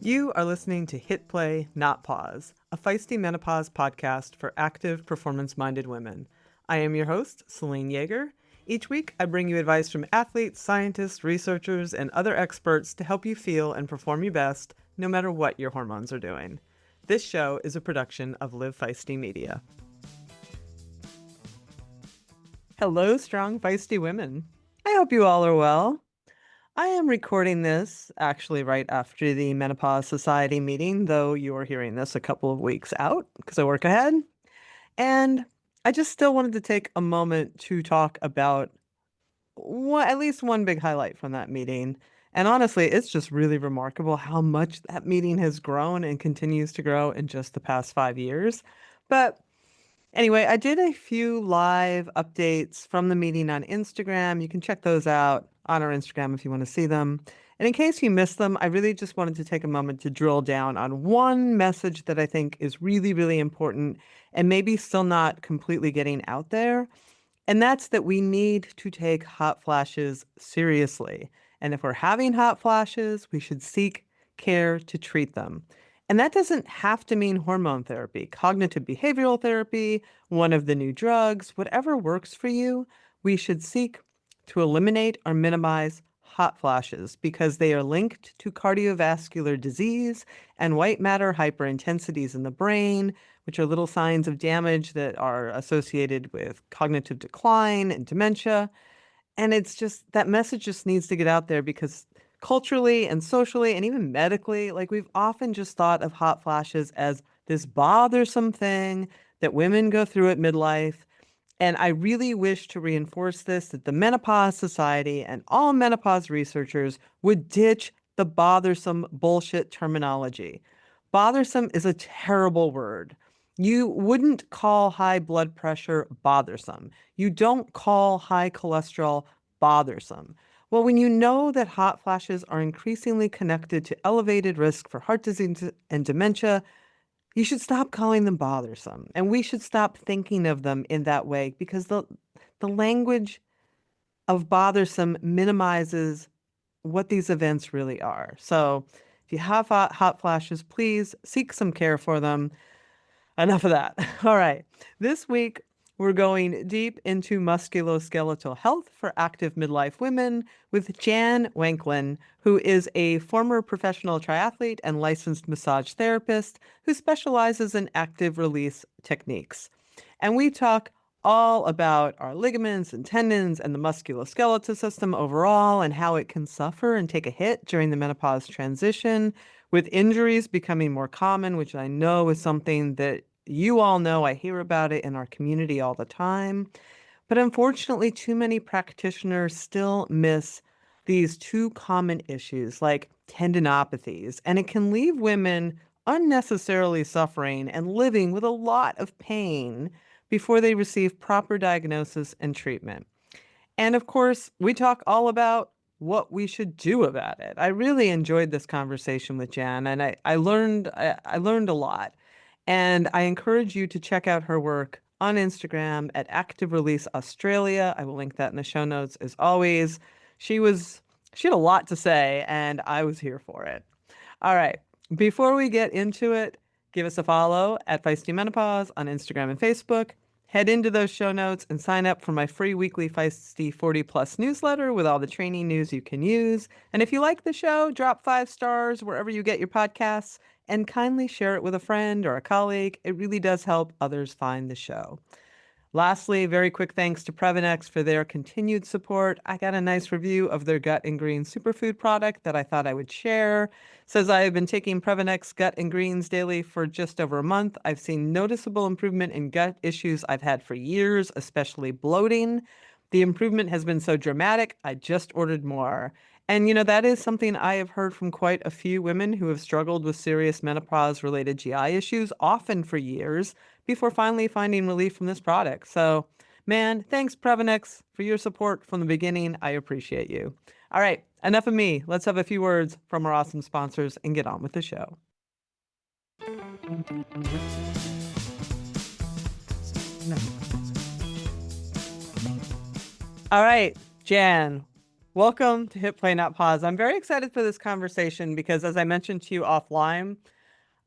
You are listening to Hit Play, Not Pause, a feisty menopause podcast for active, performance-minded women. I am your host, Celine Yeager. Each week, I bring you advice from athletes, scientists, researchers, and other experts to help you feel and perform your best, no matter what your hormones are doing. This show is a production of Live Feisty Media. Hello, strong, feisty women. I hope you all are well. I am recording this actually right after the Menopause Society meeting, though you are hearing this a couple of weeks out because I work ahead. And I just still wanted to take a moment to talk about at least one big highlight from that meeting. And honestly, it's just really remarkable how much that meeting has grown and continues to grow in just the past 5 years. But anyway, I did a few live updates from the meeting on Instagram. You can check those out on our Instagram if you want to see them. And in case you missed them, I really just wanted to take a moment to drill down on one message that I think is really, really important and maybe still not completely getting out there. And that's that we need to take hot flashes seriously. And if we're having hot flashes, we should seek care to treat them. And that doesn't have to mean hormone therapy, cognitive behavioral therapy, one of the new drugs, whatever works for you, we should seek to eliminate or minimize hot flashes because they are linked to cardiovascular disease and white matter hyperintensities in the brain, which are little signs of damage that are associated with cognitive decline and dementia. And it's just that message just needs to get out there because culturally and socially and even medically, like we've often just thought of hot flashes as this bothersome thing that women go through at midlife. And I really wish to reinforce this that the Menopause Society and all menopause researchers would ditch the bothersome bullshit terminology. Bothersome is a terrible word. You wouldn't call high blood pressure bothersome. You don't call high cholesterol bothersome. Well, when you know that hot flashes are increasingly connected to elevated risk for heart disease and dementia, you should stop calling them bothersome. And we should stop thinking of them in that way because the language of bothersome minimizes what these events really are. So if you have hot flashes, please seek some care for them. Enough of that. All right. This week, we're going deep into musculoskeletal health for active midlife women with Jan Wanklyn, who is a former professional triathlete and licensed massage therapist who specializes in active release techniques. And we talk all about our ligaments and tendons and the musculoskeletal system overall and how it can suffer and take a hit during the menopause transition, with injuries becoming more common, which I know is something that you all know. I hear about it in our community all the time. But unfortunately, too many practitioners still miss these two common issues like tendinopathies, and it can leave women unnecessarily suffering and living with a lot of pain before they receive proper diagnosis and treatment. And of course, we talk all about what we should do about it. I really enjoyed this conversation with Jan, and I learned a lot. And I encourage you to check out her work on Instagram at Active Release Australia. I will link that in the show notes as always. She had a lot to say, and I was here for it. All right. Before we get into it, give us a follow at Feisty Menopause on Instagram and Facebook. Head into those show notes and sign up for my free weekly Feisty 40 Plus newsletter with all the training news you can use. And if you like the show, drop 5 stars wherever you get your podcasts and kindly share it with a friend or a colleague. It really does help others find the show. Lastly, very quick thanks to Previnex for their continued support. I got a nice review of their Gut and Greens superfood product that I thought I would share. It says I have been taking Previnex Gut and Greens daily for just over a month. I've seen noticeable improvement in gut issues I've had for years, especially bloating. The improvement has been so dramatic, I just ordered more. And, that is something I have heard from quite a few women who have struggled with serious menopause-related GI issues, often for years, before finally finding relief from this product. So, man, thanks, Previnex, for your support from the beginning. I appreciate you. All right, enough of me. Let's have a few words from our awesome sponsors and get on with the show. All right, Jan, Welcome to Hit Play Not Pause. I'm very excited for this conversation because, as I mentioned to you offline,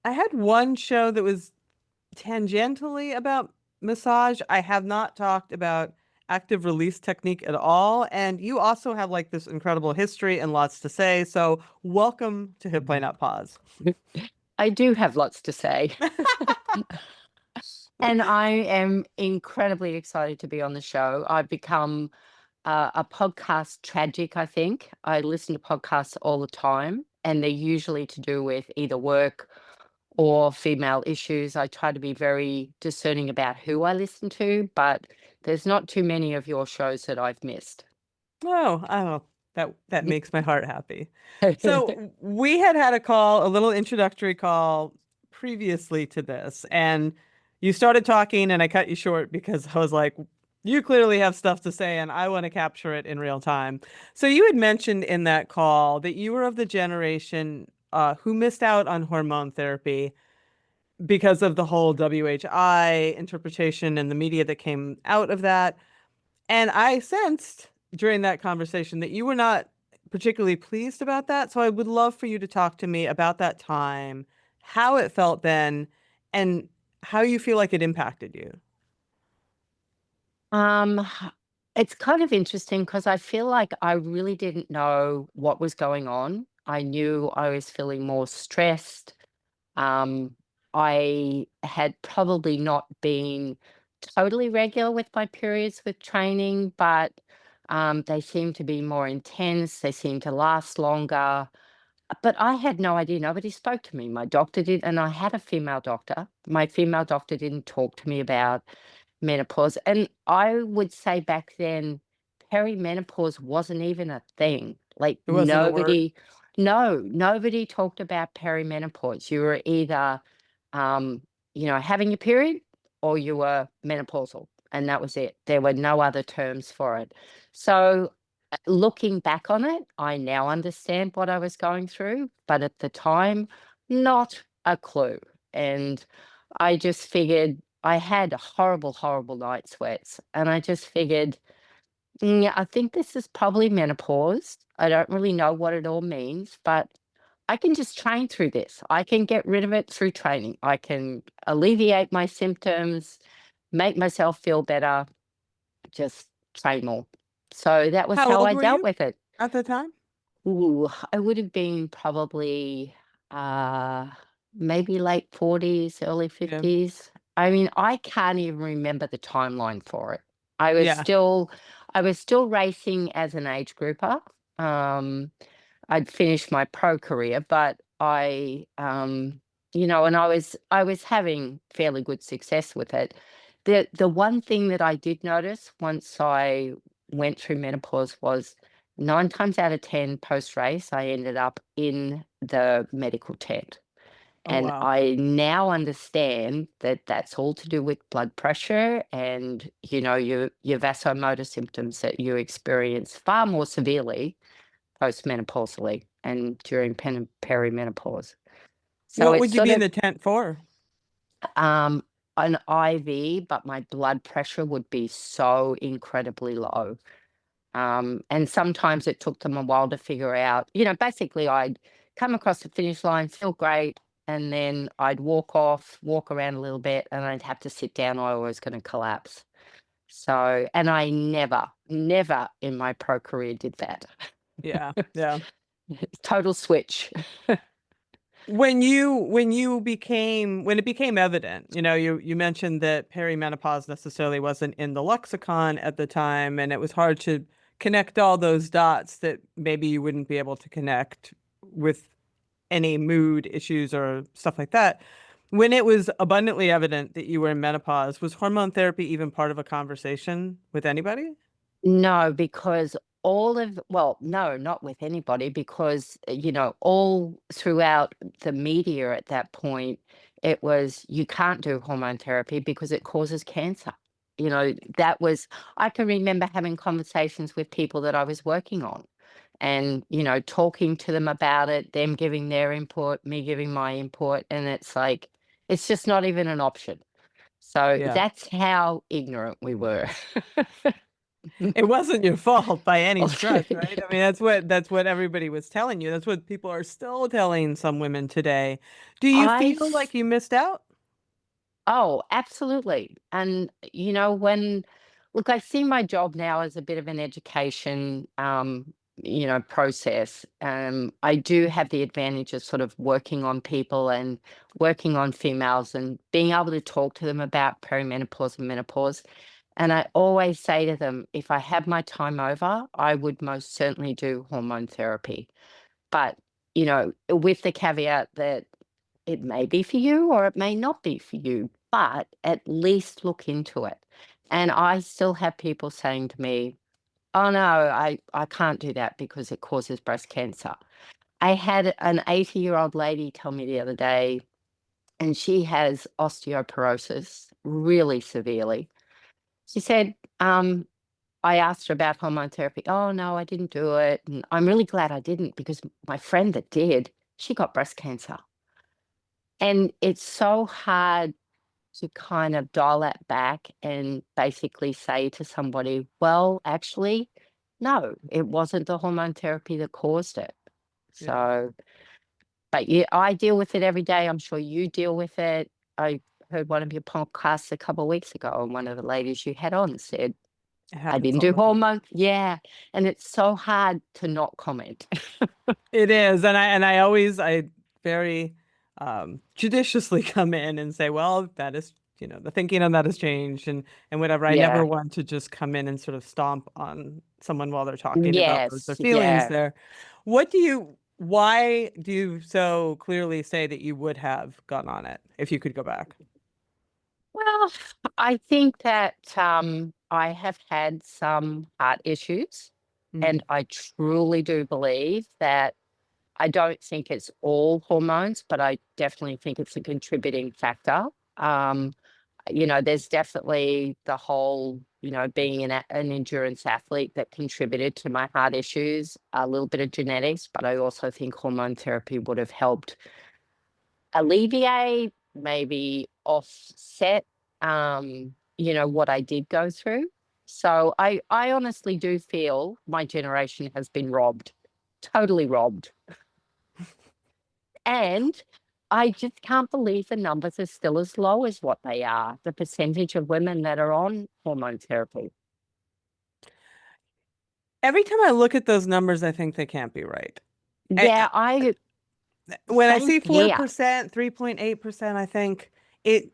I had one show that was tangentially about massage. I have not talked about active release technique at all. And you also have like this incredible history and lots to say. So, welcome to Hit Play Not Pause. I do have lots to say. And I am incredibly excited to be on the show. I've become a podcast tragic, I think. I listen to podcasts all the time, and they're usually to do with either work or female issues. I try to be very discerning about who I listen to, but there's not too many of your shows that I've missed. Oh, that makes my heart happy. So we had a call, a little introductory call previously to this, and you started talking, and I cut you short because I was like, you clearly have stuff to say, and I want to capture it in real time. So you had mentioned in that call that you were of the generation who missed out on hormone therapy because of the whole WHI interpretation and the media that came out of that. And I sensed during that conversation that you were not particularly pleased about that. So I would love for you to talk to me about that time, how it felt then, and how you feel like it impacted you. Um, it's kind of interesting because I feel like I really didn't know what was going on. I knew I was feeling more stressed. Um, I had probably not been totally regular with my periods with training, but they seemed to be more intense. They seemed to last longer. But I had no idea. Nobody spoke to me. My doctor did, and I had a female doctor. My female doctor didn't talk to me about menopause. And I would say back then, perimenopause wasn't even a thing. Like It wasn't a word. nobody talked about perimenopause. You were either, um, having your period or you were menopausal. And that was it. There were no other terms for it. So looking back on it, I now understand what I was going through. But at the time, not a clue. And I just figured I had horrible, horrible night sweats. And I just figured, yeah, I think this is probably menopause. I don't really know what it all means, but I can just train through this. I can get rid of it through training. I can alleviate my symptoms, make myself feel better, just train more. So that was How how old I were dealt you with it. at the time? Ooh, I would have been probably uh maybe late 40s, early Yeah. 50s. I mean, I can't even remember the timeline for it. I was Yeah. still I was still racing as an age grouper. Um I'd finished my pro career, but and I was having fairly good success with it. The one thing that I did notice once I went through menopause was 9 times out of 10 post race, I ended up in the medical tent. Oh, And wow. I now understand that that's all to do with blood pressure and, your vasomotor symptoms that you experience far more severely postmenopausally and during perimenopause. So What it's would you sort be in of the tent for? um, an IV, but my blood pressure would be so incredibly low. And sometimes it took them a while to figure out, basically I'd come across the finish line, feel great, and then I'd walk around a little bit, and I'd have to sit down or I was going to collapse. So, and I never, never in my pro career did that. Yeah. Yeah. Total switch. When it became evident, you mentioned that perimenopause necessarily wasn't in the lexicon at the time, and it was hard to connect all those dots that maybe you wouldn't be able to connect with any mood issues or stuff like that. When it was abundantly evident that you were in menopause, was hormone therapy even part of a conversation with anybody? No, because no, not with anybody, because, all throughout the media at that point, it was you can't do hormone therapy because it causes cancer. I can remember having conversations with people that I was working on and, talking to them about it, them giving their input, me giving my input. And it's like, it's just not even an option. So Yeah. that's how ignorant we were. It wasn't your fault by any stretch, right? I mean, that's what everybody was telling you. That's what people are still telling some women today. Do you I feel like you missed out? Oh, absolutely. And, look, I see my job now as a bit of an education, process. I do have the advantage of sort of working on people and working on females and being able to talk to them about perimenopause and menopause. And I always say to them, if I had my time over, I would most certainly do hormone therapy. But, with the caveat that it may be for you or it may not be for you, but at least look into it. And I still have people saying to me, oh no, I can't do that because it causes breast cancer. I had an 80-year-old lady tell me the other day, and she has osteoporosis really severely. She said, I asked her about hormone therapy. Oh no, I didn't do it. And I'm really glad I didn't because my friend that did, she got breast cancer. And it's so hard to kind of dial that back and basically say to somebody, well, actually, no, it wasn't the hormone therapy that caused it. Yeah. So, but yeah, I deal with it every day. I'm sure you deal with it. I heard one of your podcasts a couple of weeks ago, and one of the ladies you had on said, It I happens didn't all do the time. hormone. Yeah. And it's so hard to not comment. It is, and I very judiciously come in and say, well, that is, the thinking on that has changed and whatever. I never Yeah. want to just come in and sort of stomp on someone while they're talking about their Yes. feelings Yeah. there. Why do you so clearly say that you would have gone on it if you could go back? Well, I think that I have had some heart issues, Mm, and I truly do believe that I don't think it's all hormones, but I definitely think it's a contributing factor. Um, there's definitely the whole, being an endurance athlete that contributed to my heart issues, a little bit of genetics, but I also think hormone therapy would have helped alleviate, maybe offset, what I did go through. So I honestly do feel my generation has been robbed, totally robbed. And I just can't believe the numbers are still as low as what they are, the percentage of women that are on hormone therapy. every time I look at those numbers, I think they can't be right. Yeah, I When I same see here. 4%, 3.8%, I think it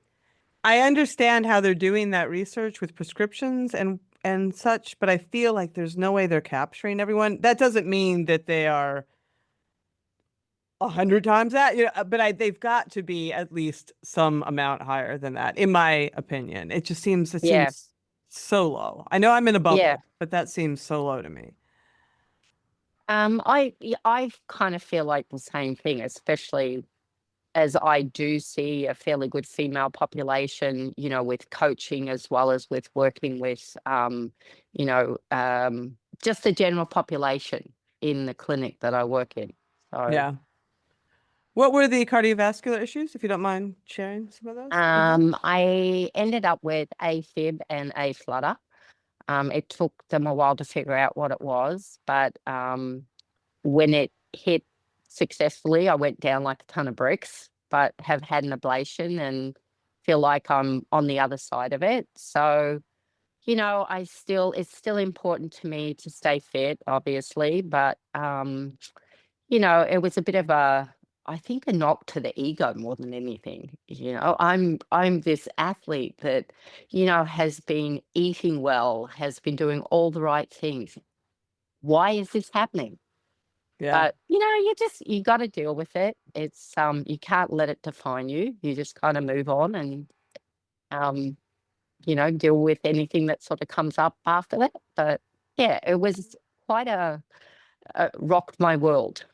I understand how they're doing that research with prescriptions and such, but I feel like there's no way they're capturing everyone. That doesn't mean that they are 100 times that, but they've got to be at least some amount higher than that, in my opinion. It Yeah, seems so low. I know I'm in a yeah. bubble, but that seems so low to me. I kind of feel like the same thing, especially as I do see a fairly good female population, with coaching as well as with working with, just the general population in the clinic that I work in. So, Yeah. What were the cardiovascular issues, if you don't mind sharing some of those that you had? I ended up with AFib and a flutter. It took them a while to figure out what it was, but when it hit successfully, I went down like a ton of bricks, but have had an ablation and feel like I'm on the other side of it. So, it's still important to me to stay fit, obviously, but it was a bit of I think a knock to the ego more than anything. I'm this athlete that, has been eating well, has been doing all the right things. Why is this happening? Yeah. But, you gotta deal with it. It's, you can't let it define you. You just kinda move on and, um, deal with anything that sort of comes up after that. But, yeah, it was quite rocked my world.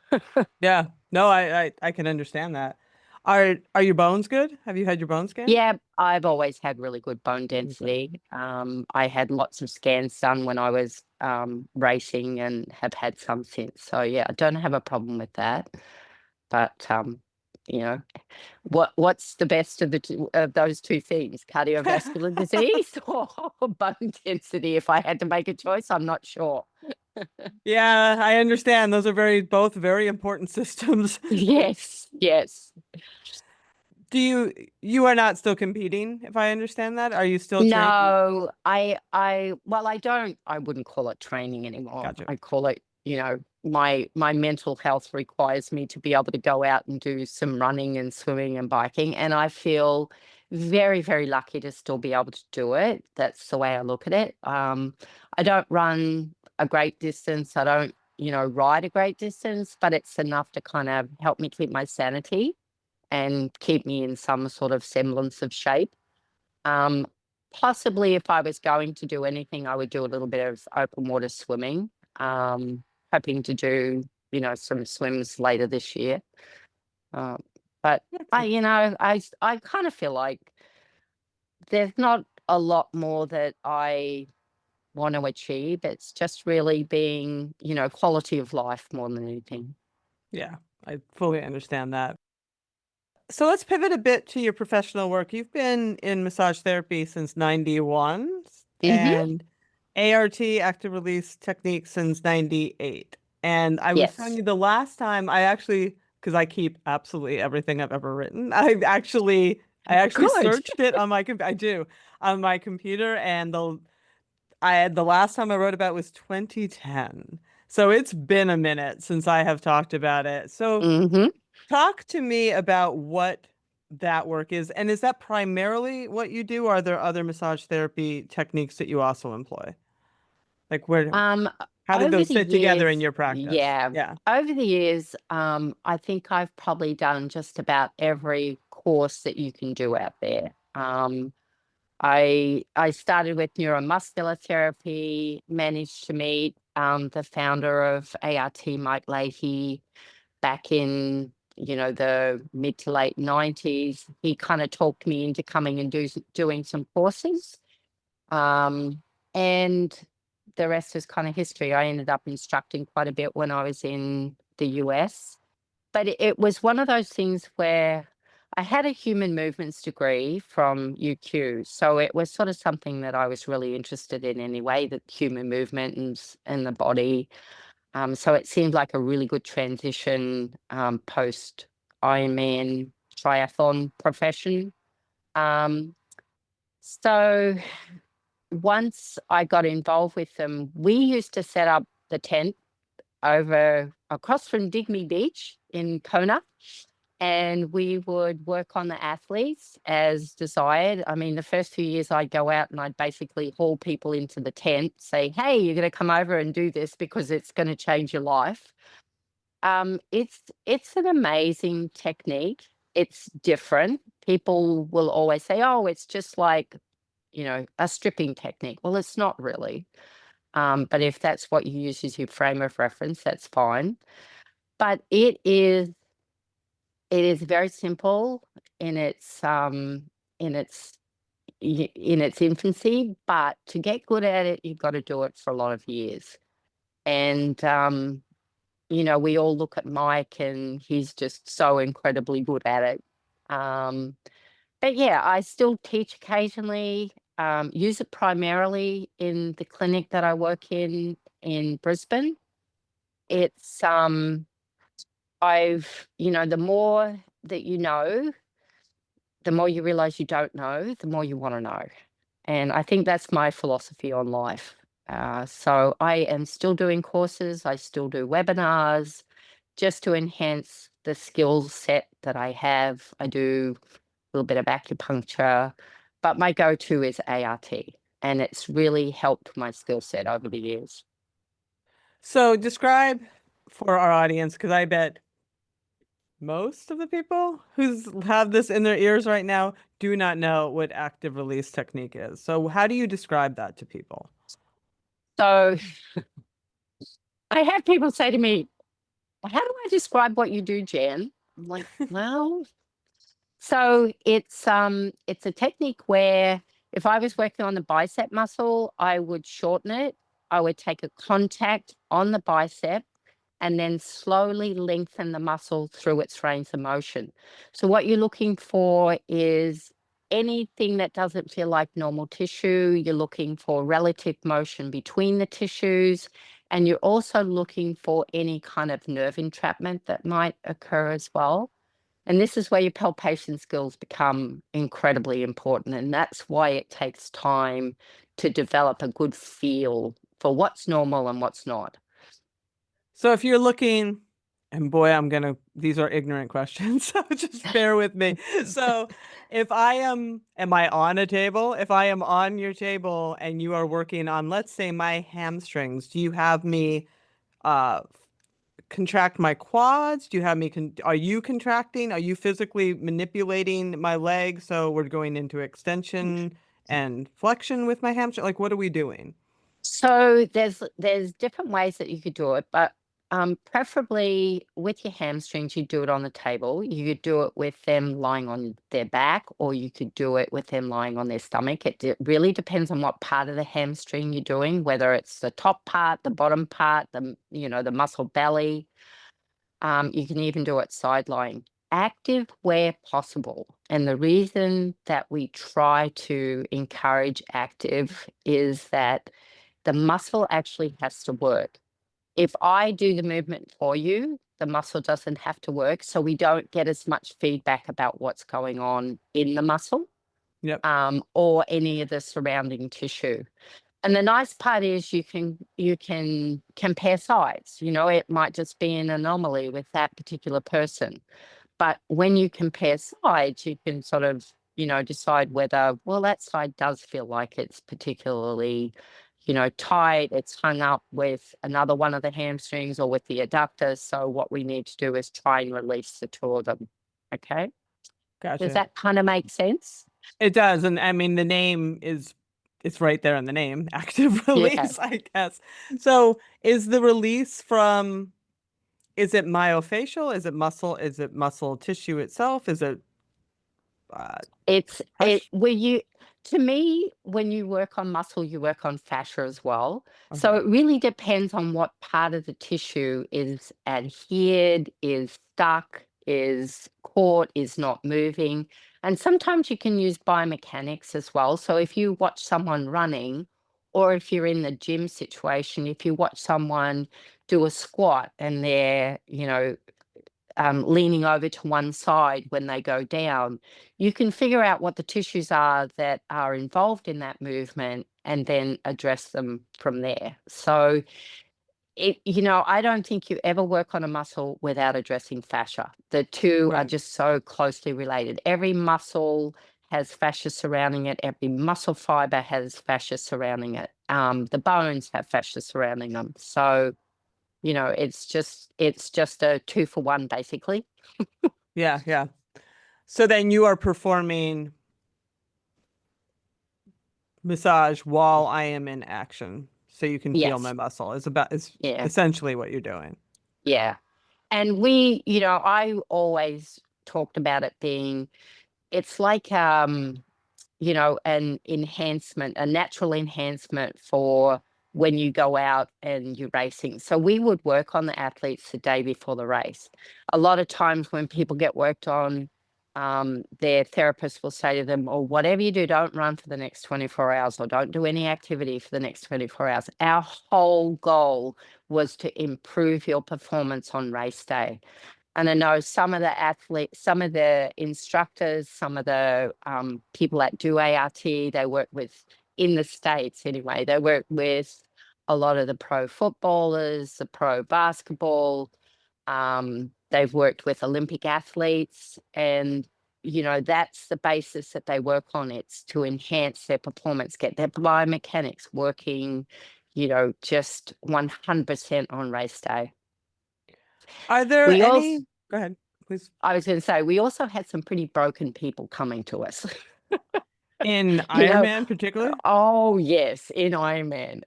Yeah. No, I can understand that. Are your bones good? Have you had your bones scanned? Yeah, I've always had really good bone Okay. density. I had lots of scans done when I was, racing and have had some since. So, yeah, I don't have a problem with that. But, you know, what's the best of those two things, cardiovascular disease or bone density? If I had to make a choice, I'm not sure. Yeah, I understand. Those are both very important systems. Yes, yes. Do you are not still competing, if I understand that? Are you still training? No, well, I wouldn't call it training anymore. Gotcha. I call it, my mental health requires me to be able to go out and do some running and swimming and biking. And I feel very, very lucky to still be able to do it. That's the way I look at it. I don't run a great distance. I don't, ride a great distance, but it's enough to kind of help me keep my sanity and keep me in some sort of semblance of shape. Um, Possibly if I was going to do anything, I would do a little bit of open water swimming. Um, Hoping to do, some swims later this year. Um, but Gotcha. I kind of feel like there's not a lot more that I want to achieve. It's just really being, quality of life more than anything. Yeah, I fully understand that. So let's pivot a bit to your professional work. You've been in massage therapy since 91 Hmm. and ART, active release technique, since 98. And I was telling Yes. you the last time I actually, because I keep absolutely everything I've ever written, I actually Good. searched it on my I do on my computer, and the last time I wrote about it was 2010. So it's been a minute since I have talked about it. So Hmm. talk to me about what that work is. And is that primarily what you do? Or are there other massage therapy techniques that you also employ? Like Um, how did Over those the fit together in years, your practice? yeah, Yeah. over the years, I think I've probably done just about every course that you can do out there. I started with neuromuscular therapy, managed to meet the founder of ART, Mike Leahy, back in the mid to late 90s. He kind of talked me into coming and doing some courses. And the rest is kind of history. I ended up instructing quite a bit when I was in the US. But it was one of those things where I had a human movements degree from UQ. So it was sort of something that I was really interested in anyway, that human movement and the body. So it seemed like a really good transition post Ironman triathlon profession. Um, so once I got involved with them, we used to set up the tent over across from Digby Beach in Kona, and we would work on the athletes as desired. I mean, the first few years I'd go out and I'd basically haul people into the tent, say, "Hey, you're going to come over and do this because it's going to change your life." It's an amazing technique. It's different. People will always say, "Oh, it's just like a stripping technique." Well, it's not really. But if that's what you use as your frame of reference, that's fine. But it is very simple in in its in its infancy. But to get good at it, you've got to do it for a lot of years. And we all look at Mike, and he's just so incredibly good at it. Um, But yeah, I still teach occasionally, use it primarily in the clinic that I work in Brisbane. It's the more that the more you realize you don't know, the more you want to know. And I think that's my philosophy on life. So I am still doing courses, I still do webinars just to enhance the skill set that I have. I do little bit of acupuncture, but my go-to is ART, and it's really helped my skill set over the years. So describe for our audience, because I bet most of the people who have this in their ears right now do not know what active release technique is. So how do you describe that to people? So I have people say to me, "How do I describe what you do, Jan?" I'm like, "Well," so it's a technique where if I was working on the bicep muscle, I would shorten it. I would take a contact on the bicep and then slowly lengthen the muscle through its range of motion. So what you're looking for is anything that doesn't feel like normal tissue. You're looking for relative motion between the tissues, and you're also looking for any kind of nerve entrapment that might occur as well. And this is where your palpation skills become incredibly important. And that's why it takes time to develop a good feel for what's normal and what's not. So if you're looking, and boy, these are ignorant questions, so just bear with me. So if am I on a table? If I am on your table and you are working on, let's say, my hamstrings, do you have me uh contract my quads? Do you have me are you contracting? Are you physically manipulating my legs so we're going into extension and flexion with my hamstring? Like, what are we doing? So there's different ways that you could do it, but preferably with your hamstrings, you do it on the table. You could do it with them lying on their back, or you could do it with them lying on their stomach. It really depends on what part of the hamstring you're doing, whether it's the top part, the bottom part, the muscle belly. You can even do it side lying. Active where possible. And the reason that we try to encourage active is that the muscle actually has to work. If I do the movement for you, the muscle doesn't have to work. So we don't get as much feedback about what's going on in the muscle, Yep. or any of the surrounding tissue. And the nice part is you can compare sides. It might just be an anomaly with that particular person. But when you compare sides, you can sort of, decide whether, well, that side does feel like it's particularly, tight. It's hung up with another one of the hamstrings or with the adductors. So what we need to do is try and release the two of them. Okay. Does Gotcha. that kind of make sense? It does. And I mean, the name is, it's right there in the name, active Yeah. release, I guess. So is the release from, is it myofascial? Is it muscle? Is it muscle tissue itself? Is it uh, It's it pressure? where you to me, when you work on muscle, you work on fascia as well. So Okay. it really depends on what part of the tissue is adhered, is stuck, is caught, is not moving. And sometimes you can use biomechanics as well. So if you watch someone running, or if you're in the gym situation, if you watch someone do a squat and they're, leaning over to one side when they go down, you can figure out what the tissues are that are involved in that movement and then address them from there. So I don't think you ever work on a muscle without addressing fascia. The two are Right. just so closely related. Every muscle has fascia surrounding it. Every muscle fiber has fascia surrounding it. The bones have fascia surrounding them. So it's just a two for one, basically. Yeah. Yeah. So then you are performing massage while I am in action. So you can feel my Yes. muscle. Is Yeah. essentially what you're doing. Yeah. And I always talked about it being, it's like, an enhancement, a natural enhancement for when you go out and you're racing. So we would work on the athletes the day before the race. A lot of times when people get worked on, their therapist will say to them, or whatever you do, don't run for the next 24 hours or don't do any activity for the next 24 hours. Our whole goal was to improve your performance on race day. And I know some of the athletes, some of the instructors, some of the people that do ART, they work with, in the States anyway, they work with a lot of the pro footballers, the pro basketball. They've worked with Olympic athletes, and that's the basis that they work on. It's to enhance their performance, get their biomechanics working, just 100% on race day. Are there We also any? Go ahead, please. I was going to say, we also had some pretty broken people coming to us. In you know, Ironman, particularly? oh yes, in Ironman.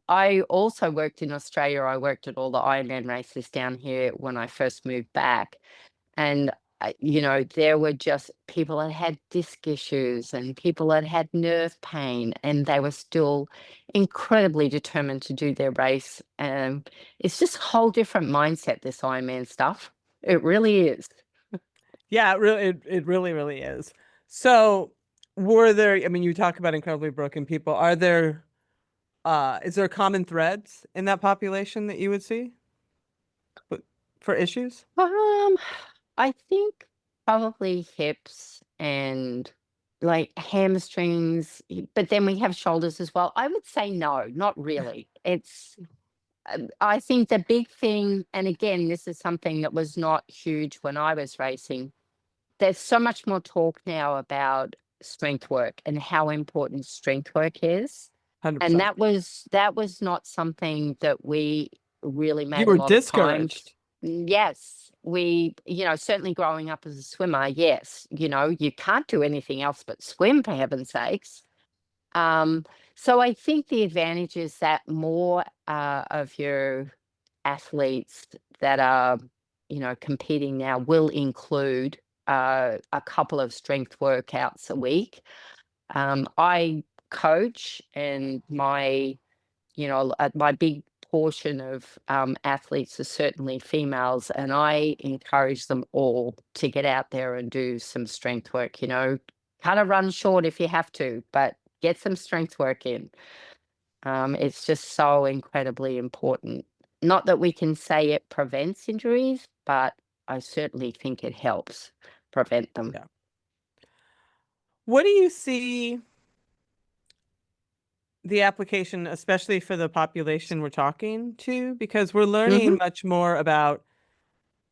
I also worked in Australia. I worked at all the Ironman races down here when I first moved back, and there were just people that had disc issues and people that had nerve pain, and they were still incredibly determined to do their race. And it's just a whole different mindset, this Ironman stuff. It really is. Yeah, it really, really is. So, were there, I mean, you talk about incredibly broken people. Is there common threads in that population that you would see for for issues? Um, I think probably hips and like hamstrings, but then we have shoulders as well. I would say no, not really. I think the big thing, and again, this is something that was not huge when I was racing. There's so much more talk now about strength work and how important strength work is. And 100%. that was not something that we really You made a were lot of time. discouraged. Yes, we, certainly growing up as a swimmer, yes, you can't do anything else but swim, for heaven's sakes. Um, so I think the advantage is that more of your athletes that are, competing now will include a couple of strength workouts a week. I coach, and my big portion of athletes are certainly females, and I encourage them all to get out there and do some strength work. Kind of run short if you have to, but get some strength work in. It's just so incredibly important. Not that we can say it prevents injuries, but I certainly think it helps prevent them. Yeah. What do you see the application, especially for the population we're talking to? Because we're learning Hmm. much more about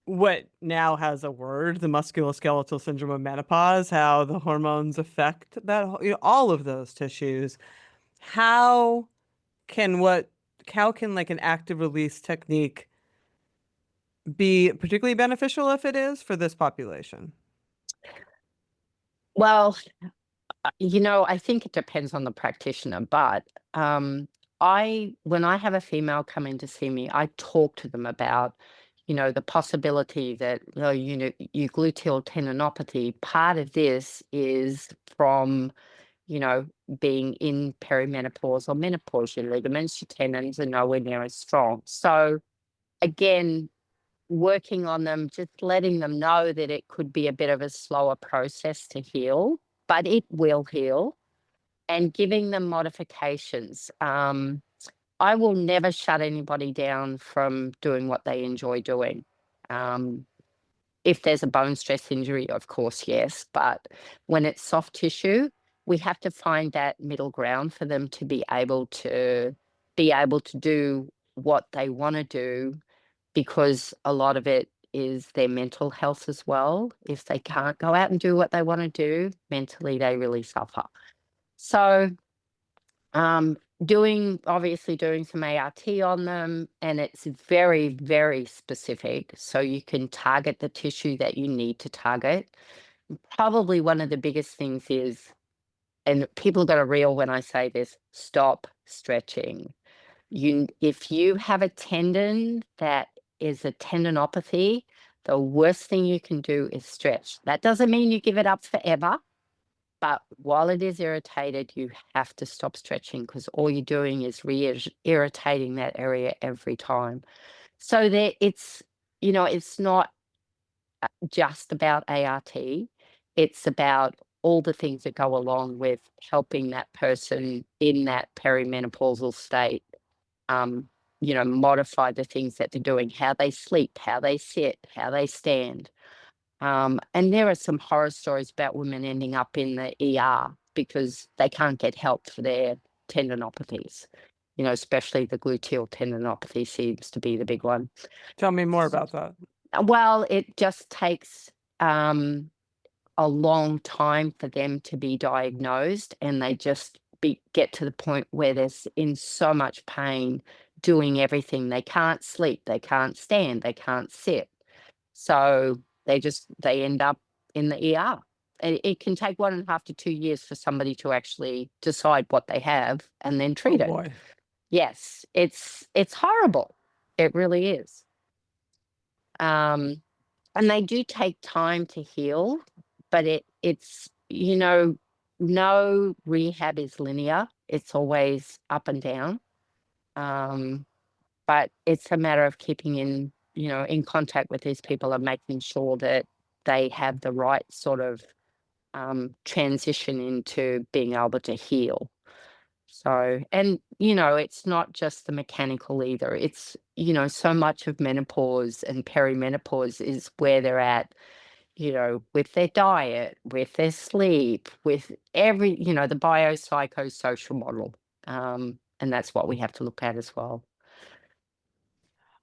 what now has a word, the musculoskeletal syndrome of menopause, how the hormones affect all of those tissues. How can what, how can like an active release technique be particularly beneficial if it is for this population? Well, I think it depends on the practitioner, but um, when I have a female come in to see me, I talk to them about, the possibility that, your gluteal tendinopathy, part of this is from, you know, being in perimenopause or menopause. Your ligaments, your tendons are nowhere near as strong. So again, working on them, just letting them know that it could be a bit of a slower process to heal, but it will heal, and giving them modifications. I will never shut anybody down from doing what they enjoy doing. Um, if there's a bone stress injury, of course, yes. But when it's soft tissue, we have to find that middle ground for them to be able to do what they want to do, because a lot of it is their mental health as well. If they can't go out and do what they want to do, mentally they really suffer. So um, doing some ART on them, and it's very, very specific. So you can target the tissue that you need to target. Probably one of the biggest things is, and people got a reel when I say this, stop stretching. If you have a tendon that is a tendinopathy, the worst thing you can do is stretch. That doesn't mean you give it up forever. But while it is irritated, you have to stop stretching, because all you're doing is irritating that area every time. So it's not just about ART. It's about all the things that go along with helping that person in that perimenopausal state, modify the things that they're doing, how they sleep, how they sit, how they stand. And there are some horror stories about women ending up in the ER because they can't get help for their tendinopathies. Especially the gluteal tendinopathy seems to be the big one. Tell me more about that. Well, it just takes a long time for them to be diagnosed, and they just get to the point where they're in so much pain doing everything. They can't sleep, they can't stand, they can't sit. So they end up in the ER. And it can take 1.5 to 2 years for somebody to actually decide what they have and then Oh treat it. boy. Yes, it's horrible. It really is. Um, And they do take time to heal, but it's, no rehab is linear. It's always up and down. Um, but it's a matter of keeping in contact with these people and making sure that they have the right sort of transition into being able to heal. So, and it's not just the mechanical either. It's, so much of menopause and perimenopause is where they're at, with their diet, with their sleep, with the biopsychosocial model. And that's what we have to look at as well.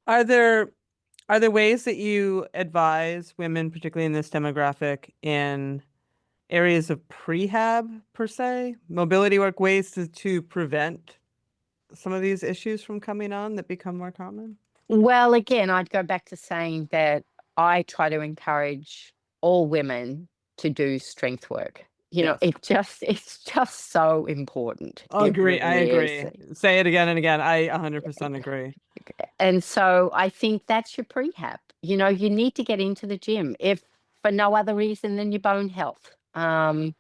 Are there are there ways that you advise women, particularly in this demographic, in areas of prehab per se, mobility work, ways to prevent some of these issues from coming on that become more common? Well, again, I'd go back to saying that I try to encourage all women to do strength work. Yes. It's just so important. It Agree. I really is. agree. Say it again and again. I 100% agree. And so I think that's your prehab. You need to get into the gym if for no other reason than your bone health. And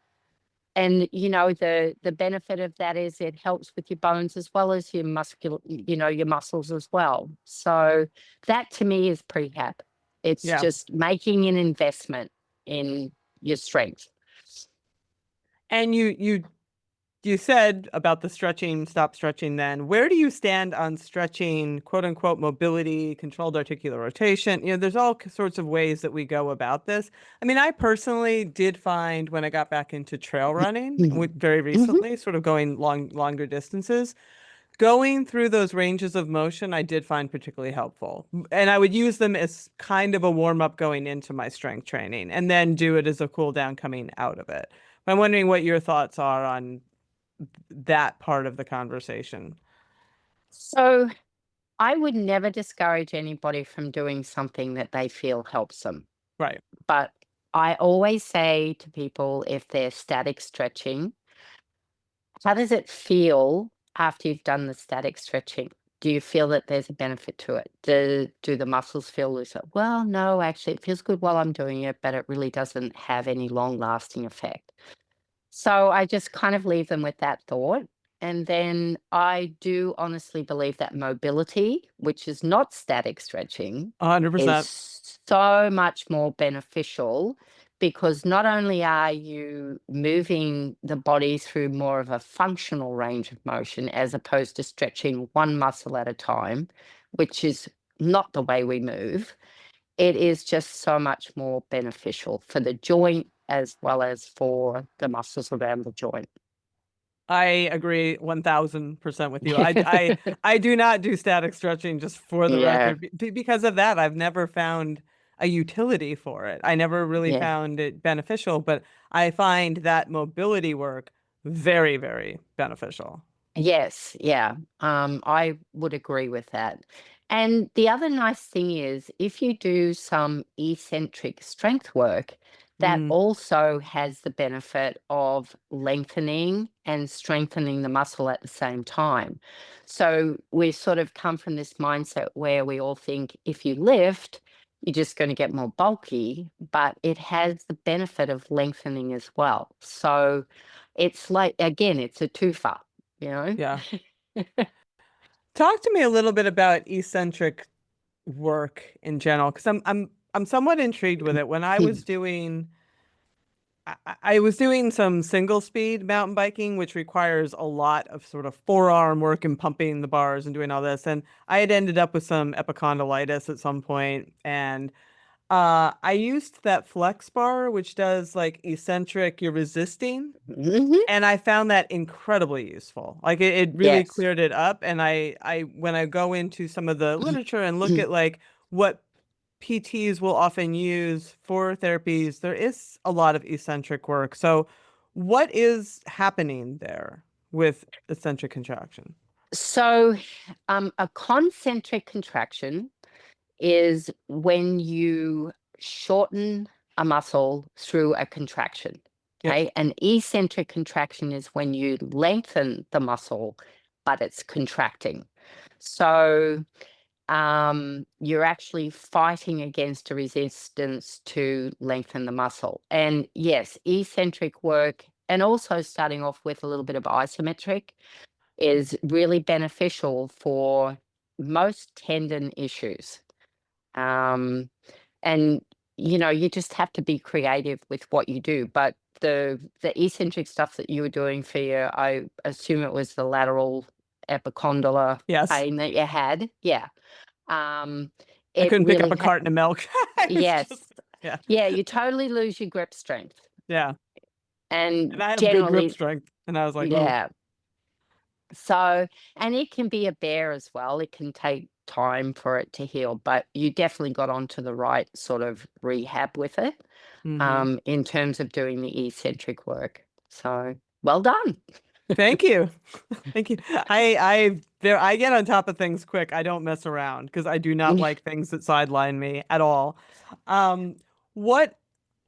the benefit of that is it helps with your bones as well as your muscles as well. So that to me is prehab. It's Yeah. just making an investment in your strength. And you said about the stretching, stop stretching then. Where do you stand on stretching, quote unquote, mobility, controlled articular rotation? There's all sorts of ways that we go about this. I mean, I personally did find when I got back into trail running very Mhm. recently, sort of going longer distances, going through those ranges of motion, I did find particularly helpful. And I would use them as kind of a warm up going into my strength training and then do it as a cool down coming out of it. I'm wondering what your thoughts are on that part of the conversation. So I would never discourage anybody from doing something that they feel helps them. Right. But I always say to people if they're static stretching, how does it feel after you've done the static stretching? Do you feel that there's a benefit to it? Do the muscles feel looser? Well, no, actually, it feels good while I'm doing it, but it really doesn't have any long lasting effect. So I just kind of leave them with that thought. And then I do honestly believe that mobility, which is not static stretching, 100%. is so much more beneficial because not only are you moving the body through more of a functional range of motion as opposed to stretching one muscle at a time, which is not the way we move, it is just so much more beneficial for the joint as well as for the muscles around the joint. I agree 1000% with you. I do not do static stretching just for the Yeah, record because of that. I've never found a utility for it. I never really yeah. found it beneficial, but I find that mobility work very, very beneficial. Yes, yeah. I would agree with that. And the other nice thing is if you do some eccentric strength work, that Mm, also has the benefit of lengthening and strengthening the muscle at the same time. So we sort of come from this mindset where we all think if you lift, you're just going to get more bulky, but it has the benefit of lengthening as well. So it's like, again, it's a twofer, you know? yeah. Talk to me a little bit about eccentric work in general, because I'm somewhat intrigued with it. When I was doing some single speed mountain biking, which requires a lot of sort of forearm work and pumping the bars and doing all this. And I had ended up with some epicondylitis at some point, and I used that flex bar, which does like eccentric, you're resisting. Mhm. And I found that incredibly useful. Like it really Yes. cleared it up. And when I go into some of the literature and look at like what PTs will often use for therapies, there is a lot of eccentric work. So what is happening there with eccentric contraction? So, a concentric contraction is when you shorten a muscle through a contraction. Yep. Okay. An eccentric contraction is when you lengthen the muscle, but it's contracting. So, you're actually fighting against a resistance to lengthen the muscle. And yes, eccentric work, and also starting off with a little bit of isometric, is really beneficial for most tendon issues. Um, and you just have to be creative with what you do. But the eccentric stuff that you were doing for your, I assume it was the lateral epicondylar Yes. pain that you had. Yeah. Um, I it couldn't pick up really a carton of milk. I was yes. just, yeah. Yeah, you totally lose your grip strength. Yeah. And And I have good grip generally, strength. And I was like, ooh, yeah. So, and it can be a bear as well. It can take time for it to heal, but you definitely got onto the right sort of rehab with it, mm-hmm. in terms of doing the eccentric work. So well done. Thank you. Thank you. I get on top of things quick. I don't mess around because I do not like things that sideline me at all. Um, what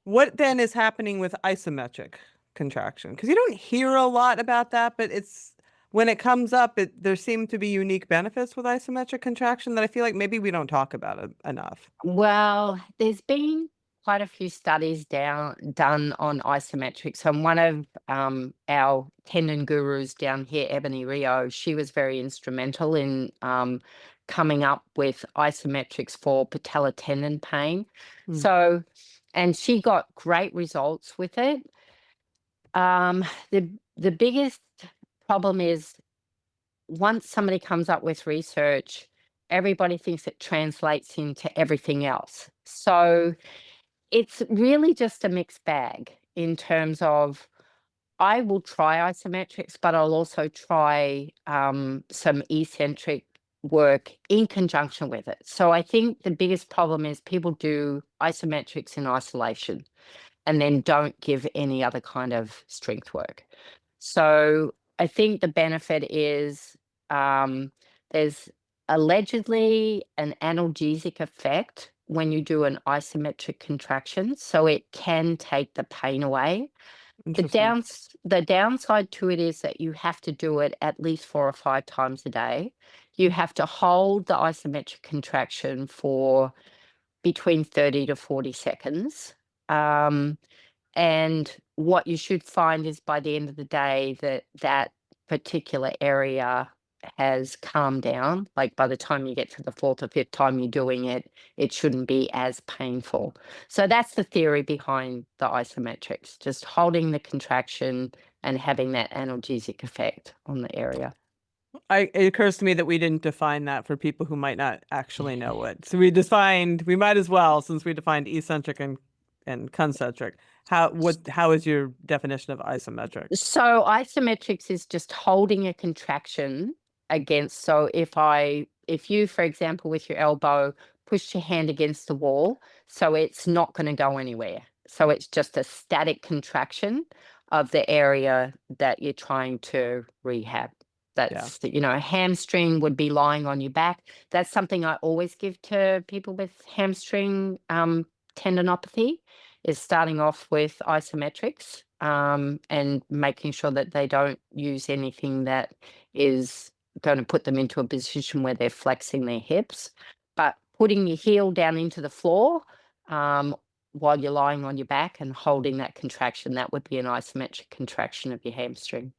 what then is happening with isometric contraction? Because you don't hear a lot about that, but it's when it comes up, there seem to be unique benefits with isometric contraction that I feel like maybe we don't talk about it enough. Well, there's been quite a few studies done on isometrics. And one of our tendon gurus down here, Ebony Rio, she was very instrumental in coming up with isometrics for patella tendon pain. Hmm. So, and she got great results with it. The biggest problem is once somebody comes up with research, everybody thinks it translates into everything else. So it's really just a mixed bag in terms of I will try isometrics, but I'll also try some eccentric work in conjunction with it. So I think the biggest problem is people do isometrics in isolation and then don't give any other kind of strength work. So I think the benefit is there's allegedly an analgesic effect when you do an isometric contraction. So it can take the pain away. Interesting. The downside to it is that you have to do it at least 4 or 5 times a day. You have to hold the isometric contraction for between 30 to 40 seconds. Um, and what you should find is by the end of the day that that particular area has calmed down. Like by the time you get to the fourth or fifth time you're doing it, it shouldn't be as painful. So that's the theory behind the isometrics, just holding the contraction and having that analgesic effect on the area. It occurs to me that we didn't define that for people who might not actually know Yeah. it. So we might as well, since we defined eccentric and concentric. How is your definition of isometric? So isometrics is just holding a contraction against. So if you, for example, with your elbow, push your hand against the wall, so it's not going to go anywhere. So it's just a static contraction of the area that you're trying to rehab. Yeah. A hamstring would be lying on your back. That's something I always give to people with hamstring tendinopathy, is starting off with isometrics, and making sure that they don't use anything that is going to put them into a position where they're flexing their hips. But putting your heel down into the floor while you're lying on your back and holding that contraction, that would be an isometric contraction of your hamstring.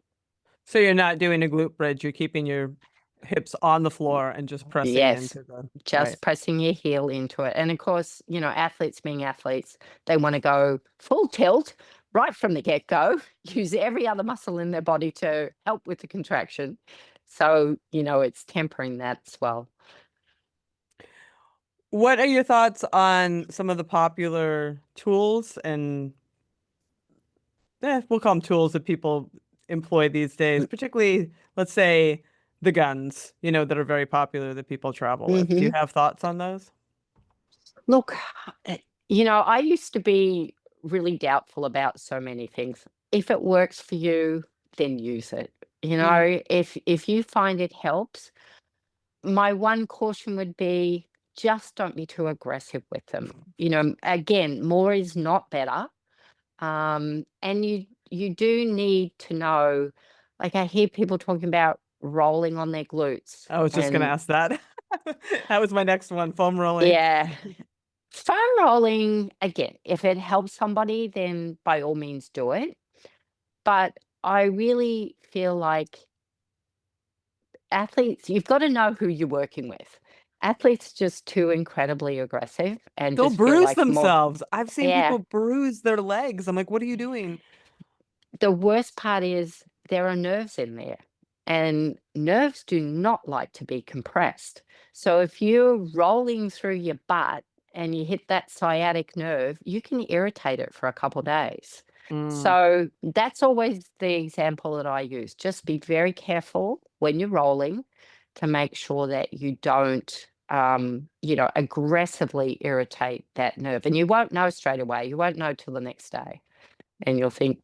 So you're not doing a glute bridge, you're keeping your hips on the floor and just pressing Yes, into the right. just pressing your heel into it. And of course, athletes being athletes, they want to go full tilt right from the get-go, use every other muscle in their body to help with the contraction. So, it's tempering that as well. What are your thoughts on some of the popular tools and we'll call them tools that people employ these days, particularly, let's say, the guns, that are very popular that people travel with. Do you Mm-hmm. have thoughts on those? Look, I used to be really doubtful about so many things. If it works for you, then use it. Mm. If you find it helps, my one caution would be just don't be too aggressive with them. Again, more is not better. And you do need to know, like I hear people talking about rolling on their glutes I was just going to and ask that. That was my next one, foam rolling. Yeah. Foam rolling, again, if it helps somebody, then by all means do it. But I really feel like athletes, you've got to know who you're working with. Athletes just too incredibly aggressive and They'll just feel bruise like more, themselves. I've seen yeah. people bruise their legs. I'm like, what are you doing? The worst part is there are nerves in there, and nerves do not like to be compressed. So if you're rolling through your butt and you hit that sciatic nerve, you can irritate it for a couple days. Mm, So that's always the example that I use. Just be very careful when you're rolling to make sure that you don't, aggressively irritate that nerve. And you won't know straight away. You won't know till the next day. And you'll think,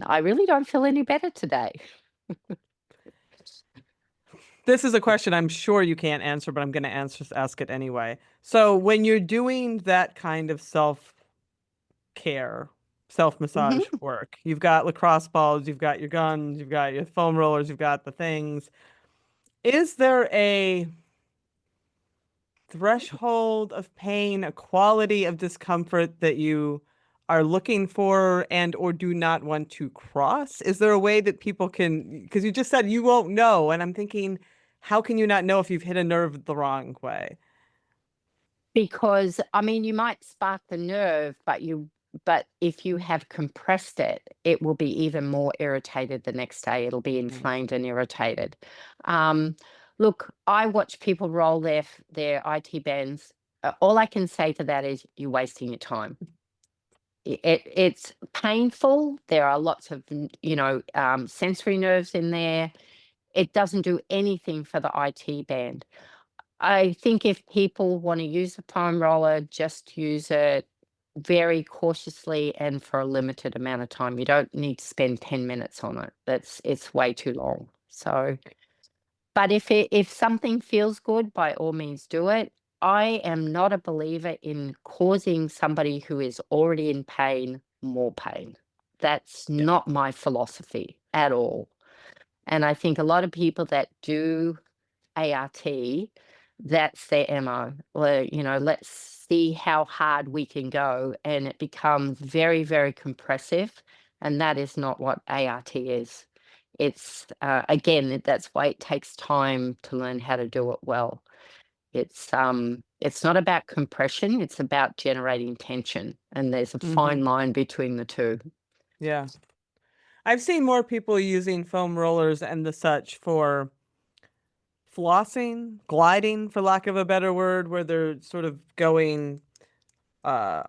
I really don't feel any better today. this is a question I'm sure you can't answer, but I'm going to ask it anyway. So when you're doing that kind of self-care, self-massage Mhm. work, you've got lacrosse balls, you've got your guns, you've got your foam rollers, you've got the things. Is there a threshold of pain, a quality of discomfort that you are looking for and or do not want to cross? Is there a way that people can, because you just said you won't know, and I'm thinking, how can you not know if you've hit a nerve the wrong way? Because, I mean, you might spark the nerve, but if you have compressed it, it will be even more irritated the next day. It'll be Mm. inflamed and irritated. Um, Look, I watch people roll their IT bands. All I can say to that is you're wasting your time. It's painful. There are lots of sensory nerves in there. It doesn't do anything for the IT band. I think if people want to use a foam roller, just use it very cautiously and for a limited amount of time. You don't need to spend 10 minutes on it. It's way too long. So, but if something feels good, by all means do it. I am not a believer in causing somebody who is already in pain more pain. That's Yeah. not my philosophy at all. And I think a lot of people that do ART, that's their MO. Well, let's see how hard we can go. And it becomes very, very compressive. And that is not what ART is. It's, again, that's why it takes time to learn how to do it well. It's not about compression, it's about generating tension. And there's a Hmm. fine line between the two. Yeah. I've seen more people using foam rollers and the such for flossing, gliding, for lack of a better word, where they're sort of going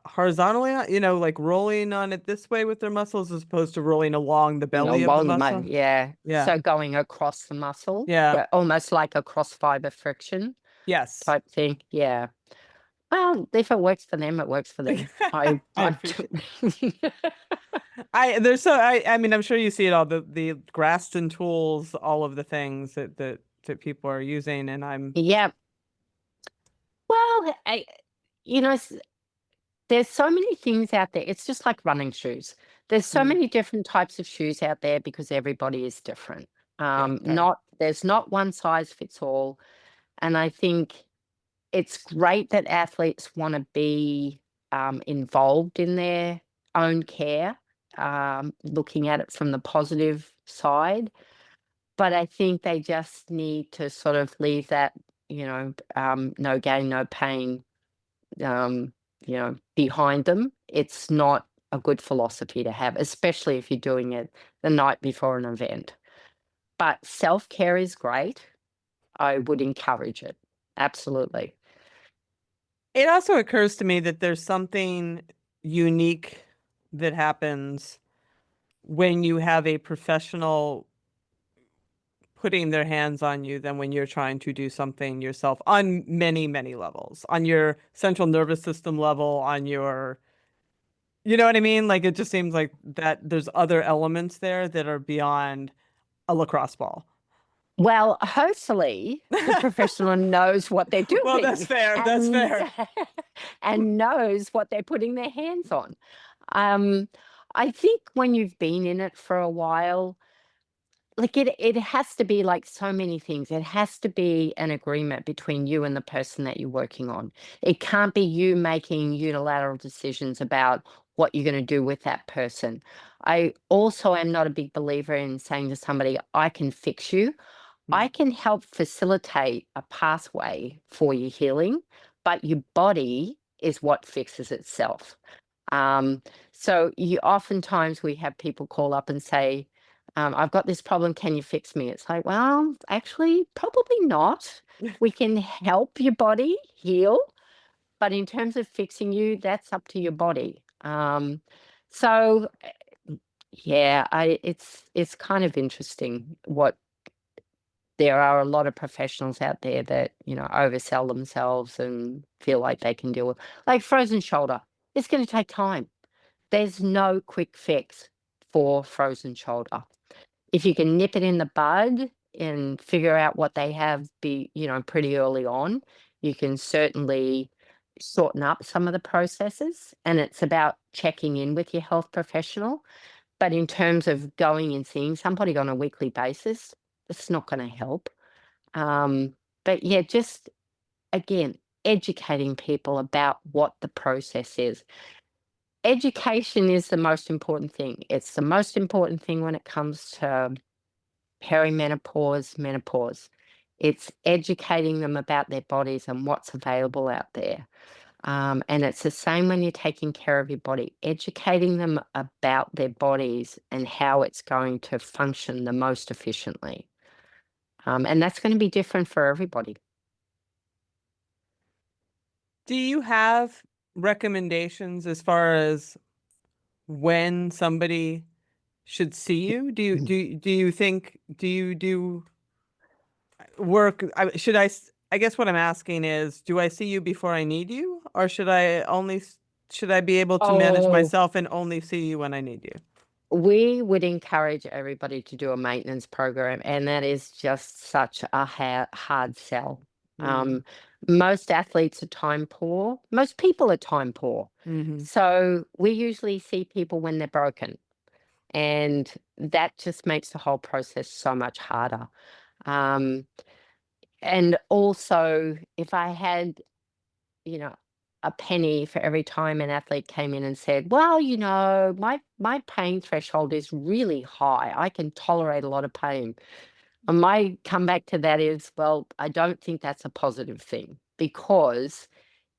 horizontally, like rolling on it this way with their muscles as opposed to rolling along the belly of the Along the muscle. bone, yeah. Yeah. So going across the muscle, Yeah. almost like a cross fiber friction Yes. type thing. Yeah. Well, if it works for them, it works for them. I, I I, appreciate I mean I'm sure you see it all, the Graston tools, all of the things that people are using, and I'm yeah. Well, you know, s- there's so many things out there. It's just like running shoes. There's so mm, many different types of shoes out there because everybody is different. yeah, fair. There's not one size fits all. And I think it's great that athletes want to be involved in their own care, looking at it from the positive side. But I think they just need to sort of leave that, no gain, no pain, behind them. It's not a good philosophy to have, especially if you're doing it the night before an event. But self care is great. I would encourage it. Absolutely. It also occurs to me that there's something unique that happens when you have a professional putting their hands on you than when you're trying to do something yourself on many, many levels. On your central nervous system level, on your, you know what I mean? Like it just seems like that there's other elements there that are beyond a lacrosse ball. Well, hopefully the professional knows what they're Well, that's doing fair. That's and fair. and knows what they're putting their hands on. Um, I think when you've been in it for a while, like it has to be like so many things. It has to be an agreement between you and the person that you're working on. It can't be you making unilateral decisions about what you're going to do with that person. I also am not a big believer in saying to somebody, I can fix you. I Mm. can help facilitate a pathway for your healing, but your body is what fixes itself. Um, so you oftentimes we have people call up and say, I've got this problem, can you fix me? It's like, well, actually, probably not. We can help your body heal, but in terms of fixing you, that's up to your body. So yeah, it's kind of interesting what there are a lot of professionals out there that, oversell themselves and feel like they can deal with, like frozen shoulder. It's going to take time. There's no quick fix for frozen shoulder. If you can nip it in the bud and figure out what they have pretty early on, you can certainly shorten up some of the processes. And it's about checking in with your health professional. But in terms of going and seeing somebody on a weekly basis, it's not going to help. But yeah, just again, educating people about what the process is. Education is the most important thing. It's the most important thing when it comes to perimenopause, menopause. It's educating them about their bodies and what's available out there. And it's the same when you're taking care of your body, educating them about their bodies and how it's going to function the most efficiently. And that's going to be different for everybody. Do you have recommendations as far as when somebody should see you? Do you think do you do work? I guess what I'm asking is, do I see you before I need you, or should I be able to manage Oh, myself and only see you when I need you? we would encourage everybody to do a maintenance program, and that is just such a hard sell. Mm. Um, Most athletes are time poor. Most people are time poor. Hmm. So we usually see people when they're broken, and that just makes the whole process so much harder. Um, and also, if I had, you know, a penny for every time an athlete came in and said, "Well, my pain threshold is really high. I can tolerate a lot of pain." And my comeback to that is, well, I don't think that's a positive thing, because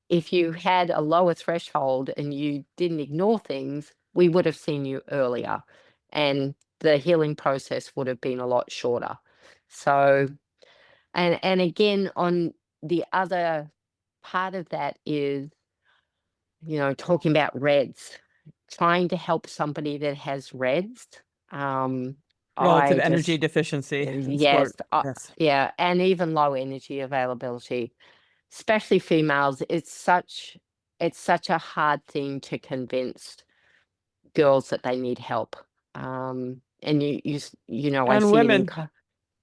if you had a lower threshold and you didn't ignore things, we would have seen you earlier, and the healing process would have been a lot shorter. So, and again, on the other part of that is, talking about reds, trying to help somebody that has reds. Um, Relative I energy just, deficiency in yes, sport. Yes. yeah, and even low energy availability, especially females. It's such a hard thing to convince girls that they need help. And I And see it in women.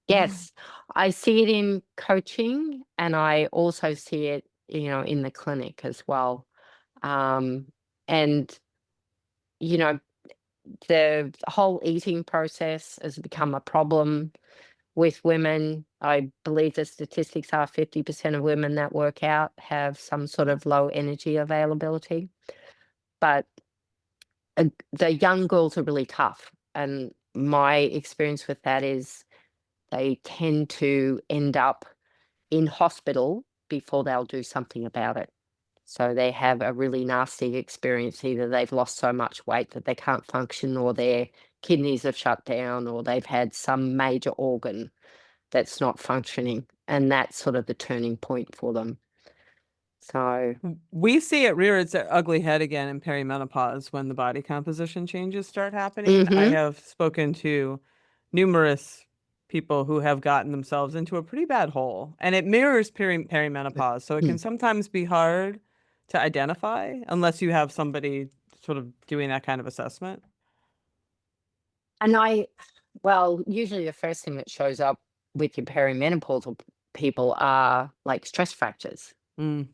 yes, I see it in coaching, and I also see it, in the clinic as well. Um, and you know, the whole eating process has become a problem with women. I believe the statistics are 50% of women that work out have some sort of low energy availability. But the young girls are really tough. And my experience with that is they tend to end up in hospital before they'll do something about it. So they have a really nasty experience. Either they've lost so much weight that they can't function, or their kidneys have shut down, or they've had some major organ that's not functioning. And that's sort of the turning point for them. So, We see it rear its ugly head again in perimenopause when the body composition changes start happening. I mm-hmm. have spoken to numerous people who have gotten themselves into a pretty bad hole, and it mirrors perimenopause. So it can sometimes be hard to identify unless you have somebody sort of doing that kind of assessment. And well, usually the first thing that shows up with your perimenopausal people are like stress fractures, Mm.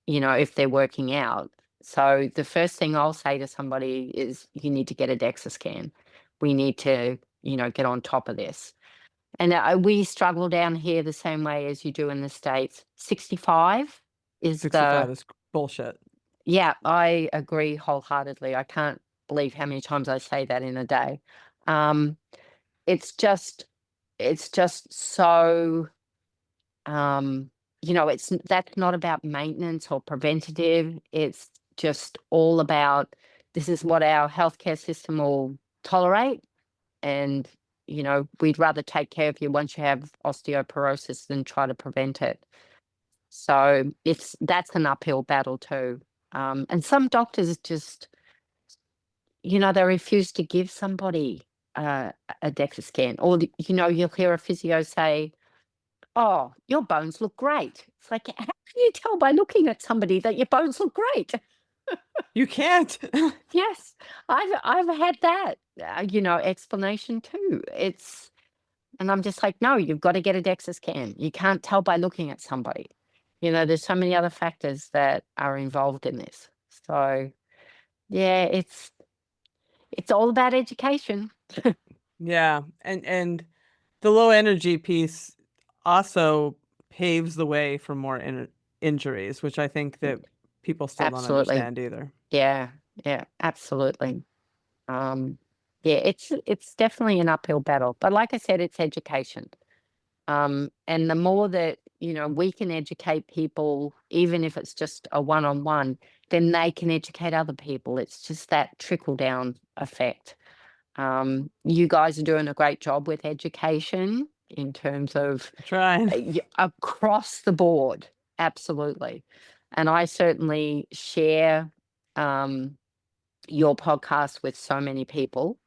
if they're working out. So the first thing I'll say to somebody is, you need to get a DEXA scan. We need to, get on top of this. And we struggle down here the same way as you do in the States. 65 is 65 is bullshit. yeah, I agree wholeheartedly. I can't believe how many times I say that in a day. Um, it's just, it's just so, um, that's not about maintenance or preventative. It's just all about this is what our healthcare system will tolerate. And, we'd rather take care of you once you have osteoporosis than try to prevent it. So that's an uphill battle too. And some doctors just, they refuse to give somebody a DEXA scan, or you'll hear a physio say, "Oh, your bones look great." It's like, how can you tell by looking at somebody that your bones look great? You can't. Yes, I've had that explanation too. And I'm just like, no, you've got to get a DEXA scan. You can't tell by looking at somebody. There's so many other factors that are involved in this. So yeah, it's all about education. Yeah, and the low energy piece also paves the way for more injuries, which I think that people still don't Absolutely. understand either. Yeah, yeah, absolutely. Um, yeah, it's definitely an uphill battle. But like I said, it's education. And the more that, we can educate people, even if it's just a one-on-one, then they can educate other people. It's just that trickle down effect. You guys are doing a great job with education in terms of Trying. across the board. Absolutely. And I certainly share um, your podcast with so many people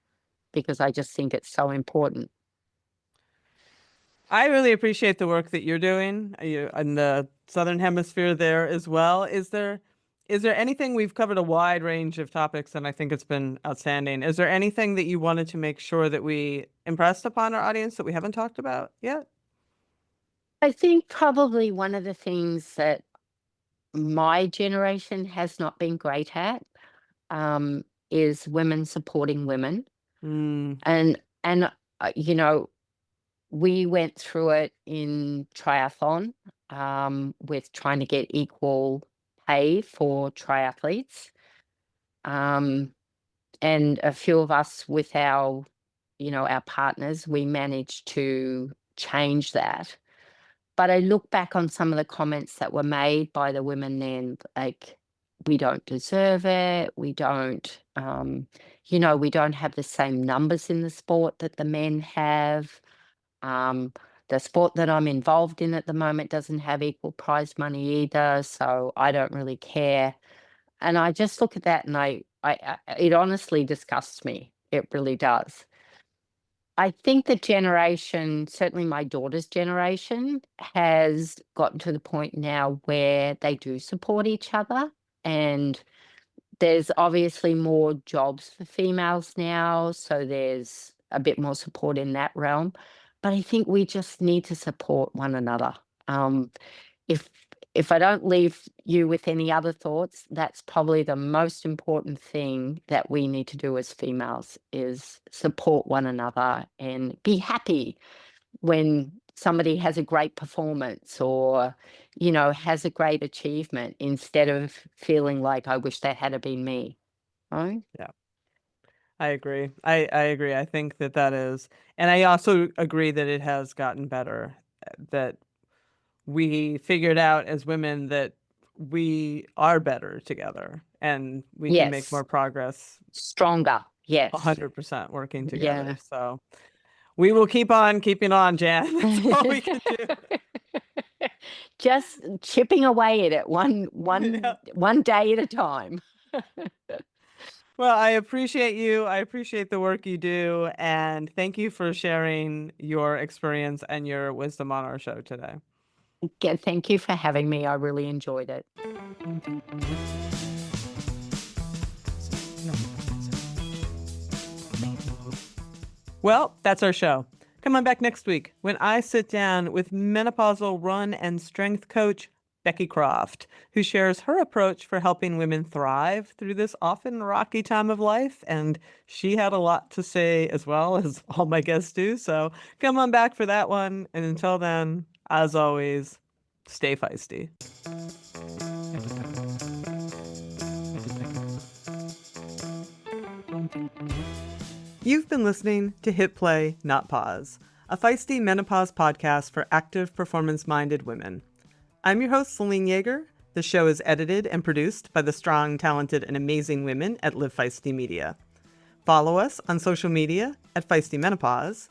because I just think it's so important. I really appreciate the work that you're doing in the Southern Hemisphere there as well. Is there anything we've covered a wide range of topics and I think it's been outstanding. Is there anything that you wanted to make sure that we impressed upon our audience that we haven't talked about yet? I think probably one of the things that my generation has not been great at is women supporting women. Mm, And we went through it in triathlon with trying to get equal pay for triathletes. Um, and a few of us with our partners, we managed to change that. But I look back on some of the comments that were made by the women then, like, we don't deserve it. We don't have the same numbers in the sport that the men have. Um, the sport that I'm involved in at the moment doesn't have equal prize money either, so I don't really care. And I just look at that and it honestly disgusts me. It really does. I think the generation, certainly my daughter's generation, has gotten to the point now where they do support each other. And there's obviously more jobs for females now. So there's a bit more support in that realm. But I think we just need to support one another. Um, if if I don't leave you with any other thoughts, that's probably the most important thing that we need to do as females is support one another and be happy when somebody has a great performance or has a great achievement instead of feeling like I wish that had been me. Right? yeah, I agree. I agree. I think that is, and I also agree that it has gotten better. That we figured out as women that we are better together and we can make Yes. more progress Stronger. Yes. 100% working together. Yeah. So we will keep on keeping on, Jan. That's all we can do. Just chipping away at it Yeah. one day at a time. Well, I appreciate you. I appreciate the work you do. And thank you for sharing your experience and your wisdom on our show today. Thank you for having me. I really enjoyed it. Well, that's our show. Come on back next week when I sit down with menopausal run and strength coach Becky Croft, who shares her approach for helping women thrive through this often rocky time of life. And she had a lot to say as well, as all my guests do. So come on back for that one. And until then, as always, stay feisty. You've been listening to Hit Play, Not Pause, a feisty menopause podcast for active, performance-minded women. I'm your host, Celine Yeager. The show is edited and produced by the strong, talented, and amazing women at Live Feisty Media. Follow us on social media at Feisty Menopause.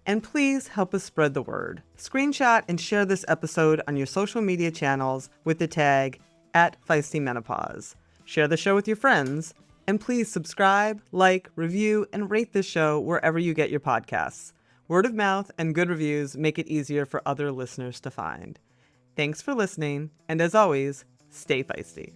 And please help us spread the word. Screenshot and share this episode on your social media channels with the tag @FeistyMenopause. Share the show with your friends. And please subscribe, like, review, and rate this show wherever you get your podcasts. Word of mouth and good reviews make it easier for other listeners to find. Thanks for listening, and as always, stay feisty.